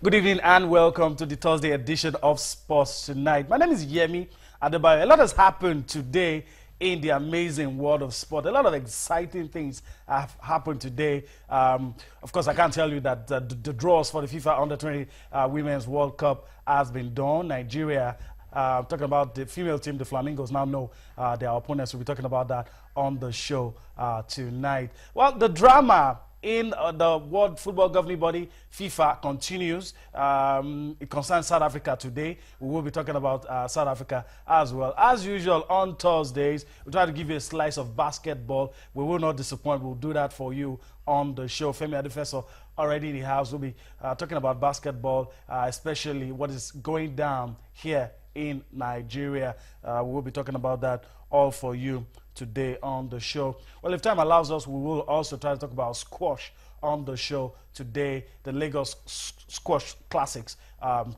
Good evening and welcome to the Thursday edition of Sports Tonight. My name is Yemi Adebayo. A lot has happened today in the amazing world of sport. A lot of exciting things have happened today. Of course, I can't tell you that the draws for the FIFA Under-20 Women's World Cup has been done. Nigeria, talking about the female team, the Flamingos, now know their opponents. We'll be talking about that on the show tonight. Well, the drama in the World Football Governing Body, FIFA, continues. It concerns South Africa today. We will be talking about South Africa as well. As usual, on Thursdays, we try to give you a slice of basketball. We will not disappoint. We'll do that for you on the show. Femi Adefeso already in the house. We'll be talking about basketball, especially what is going down here in Nigeria. We will be talking about that all for you today on the show. Well, if time allows us, we will also try to talk about squash on the show today. The Lagos Squash Classics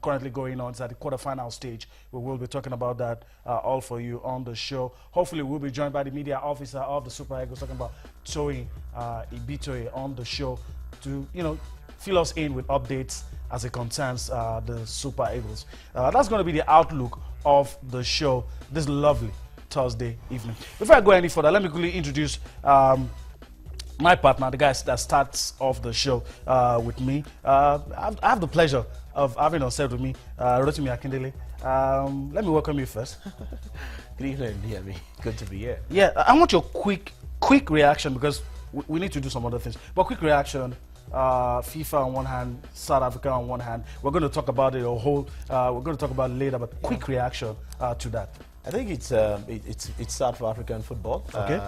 currently going on. It's at the quarterfinal stage. We will be talking about that all for you on the show. Hopefully, we'll be joined by the media officer of the Super Eagles talking about Toyin Ibitoye on the show to, fill us in with updates as it concerns the Super Eagles. That's going to be the outlook of the show this lovely Thursday evening. Before I go any further, let me quickly introduce my partner, the guy that starts off the show with me. I have the pleasure of having on set with me, Rotimi Akindele. Let me welcome you first. Good evening, Yemi. Good to be here. Yeah, I want your quick reaction because we need to do some other things. But quick reaction. FIFA on one hand, South Africa on one hand. We're going to talk about it we're going to talk about it later, but quick reaction to that. I think it's South African football. Okay.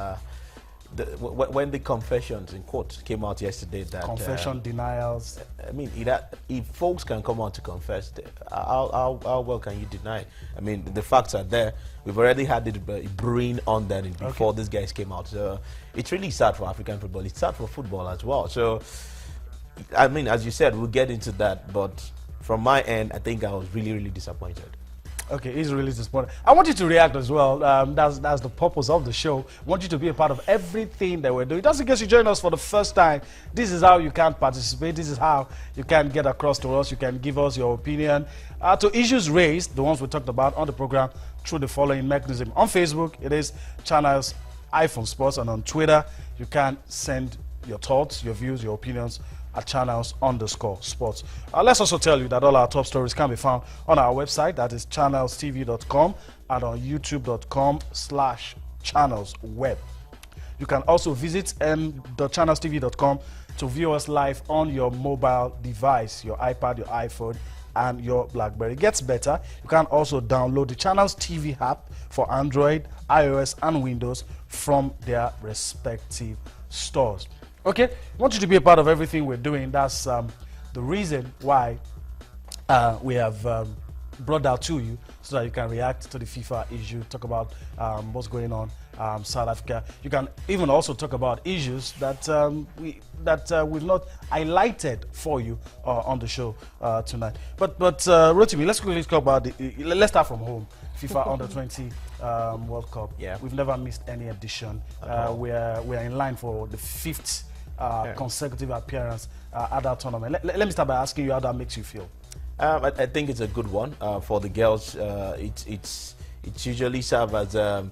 When the confessions in court came out yesterday, that confession denials. I mean, if folks can come out to confess, how well can you deny? I mean, the facts are there. We've already had it brewing on that before these guys came out. So it's really sad for African football. It's sad for football as well. So, I mean, as you said, we'll get into that. But from my end, I think I was really, really disappointed. Okay, he's really disappointed. I want you to react as well. That's the purpose of the show. I want you to be a part of everything that we're doing. Just in case you join us for the first time, this is how you can participate. This is how you can get across to us. You can give us your opinion to issues raised, the ones we talked about on the program, through the following mechanism. On Facebook, it is Channels iPhone Sports, and on Twitter, you can send your thoughts, your views, your opinions at channels_sports. Let's also tell you that all our top stories can be found on our website, that is channelstv.com, and on youtube.com/channelsweb. You can also visit channelstv.com to view us live on your mobile device, your iPad, your iPhone, and your BlackBerry. It gets better. You can also download the Channels TV app for Android, iOS, and Windows from their respective stores. Okay, I want you to be a part of everything we're doing. That's the reason why we have brought that to you, so that you can react to the FIFA issue, talk about what's going on South Africa. You can even also talk about issues that we've not highlighted for you on the show tonight. But Rotimi, let's quickly talk about let's start from home. FIFA Under-20 World Cup. Yeah, we've never missed any edition. We're in line for the 5th consecutive appearance at that tournament. Let me start by asking you how that makes you feel. I think it's a good one for the girls. It's usually serve as how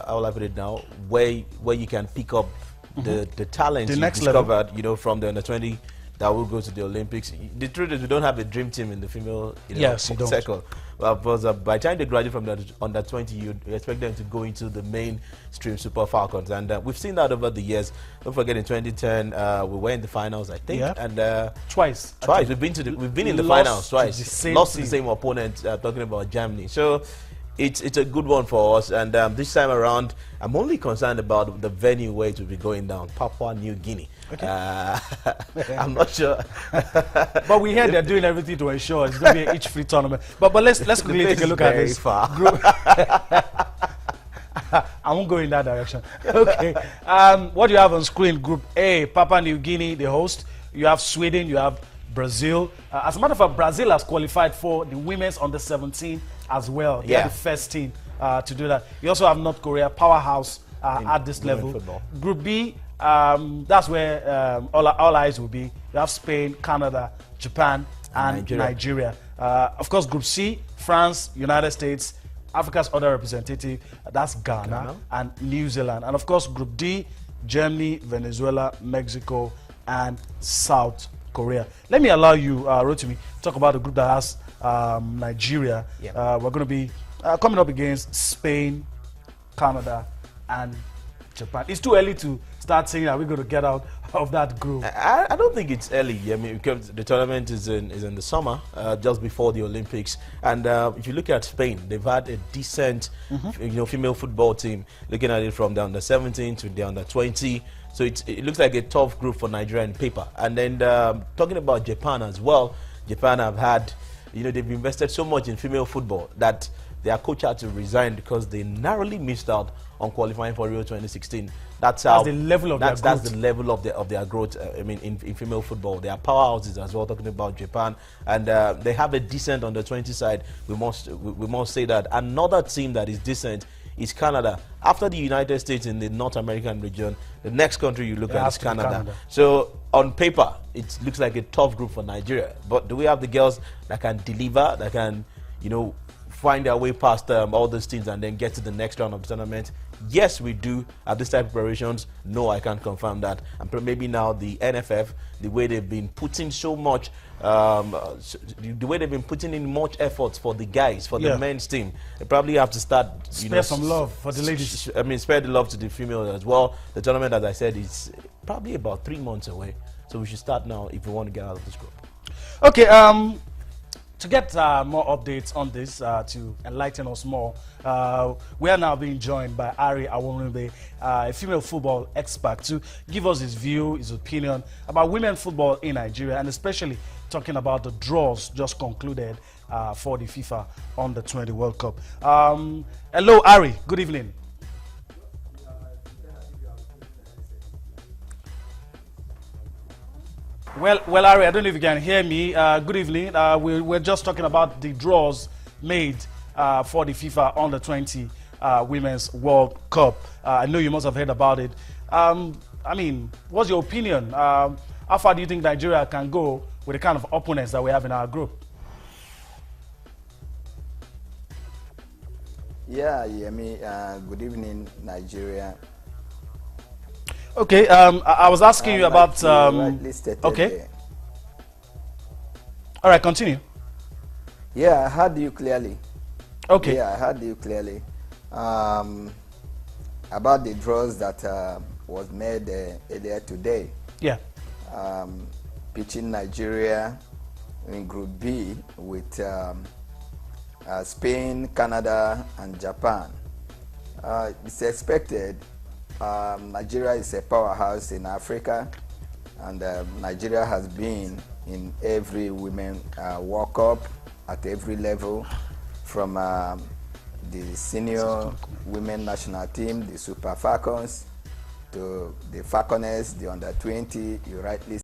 will I put it now, where you can pick up the talent you discovered, from the Under-20 that will go to the Olympics. The truth is, we don't have a dream team in the female circle. But by the time they graduate from the Under-20, you expect them to go into the mainstream Super Falcons, and we've seen that over the years. Don't forget, in 2010, we were in the finals, I think, and twice we've been in the finals twice. Lost to the same opponent. Talking about Germany, so. It's a good one for us, and this time around, I'm only concerned about the venue where it will be going down, Papua New Guinea. Okay. I'm not sure. But we heard they're doing everything to ensure it's going to be an each-free tournament. But let's quickly take a look at this. Group. I won't go in that direction. Okay. What do you have on screen? Group A, Papua New Guinea, the host. You have Sweden, you have Brazil. As a matter of fact, Brazil has qualified for the women's under-17 as well. They're the first team to do that. You also have North Korea, powerhouse at this level. Football. Group B, that's where all eyes will be. You have Spain, Canada, Japan, and Nigeria. Of course, Group C, France, United States, Africa's other representative, that's Ghana and New Zealand. And of course, Group D, Germany, Venezuela, Mexico, and South Korea. Let me allow you, Rotimi, talk about the group that has Nigeria. Yep. We're going to be coming up against Spain, Canada, and Japan. It's too early to start saying that we're going to get out of that group. I don't think it's early. I mean, because the tournament is in the summer, just before the Olympics. And if you look at Spain, they've had a decent, female football team. Looking at it from the under 17 to the under 20, so it looks like a tough group for Nigeria on paper. And then talking about Japan as well, Japan have had, they've invested so much in female football that their coach had to resign because they narrowly missed out on qualifying for Rio 2016. That's the level of their growth. That's the level of their growth. I mean, in female football, they are powerhouses as well. Talking about Japan, and they have a decent under 20 side. We must say that. Another team that is decent is Canada. After the United States in the North American region, the next country you look at is Canada. So on paper, it looks like a tough group for Nigeria. But do we have the girls that can deliver? That can, find their way past all those teams and then get to the next round of the tournament? Yes, we do. At this type of preparations, no, I can't confirm that. And maybe now the NFF, the way they've been putting so much, the way they've been putting in much efforts for the guys, for the men's team, they probably have to start, spare some love for the ladies. I mean, spare the love to the females as well. The tournament, as I said, is probably about 3 months away. So we should start now if we want to get out of this group. Okay, to get more updates on this, to enlighten us more, we are now being joined by Ari Awonrebe, a female football expert, to give us his view, his opinion about women football in Nigeria, and especially talking about the draws just concluded for the FIFA Under-20 World Cup. Hello, Ari. Good evening. Well, Ari, I don't know if you can hear me. Good evening. We're just talking about the draws made for the FIFA Under-20 Women's World Cup. I know you must have heard about it. I mean, what's your opinion? How far do you think Nigeria can go with the kind of opponents that we have in our group? Yeah, Yemi. Good evening, Nigeria. Okay, I was asking you about. Okay. There. All right, continue. Yeah, I heard you clearly. Okay. Yeah, I heard you clearly. About the draws that was made earlier today. Yeah. Pitching Nigeria in Group B with Spain, Canada, and Japan. It's expected. Nigeria is a powerhouse in Africa, and Nigeria has been in every Women World Cup at every level, from the senior women national team, the Super Falcons, to the Falconers, the Under-20. You rightly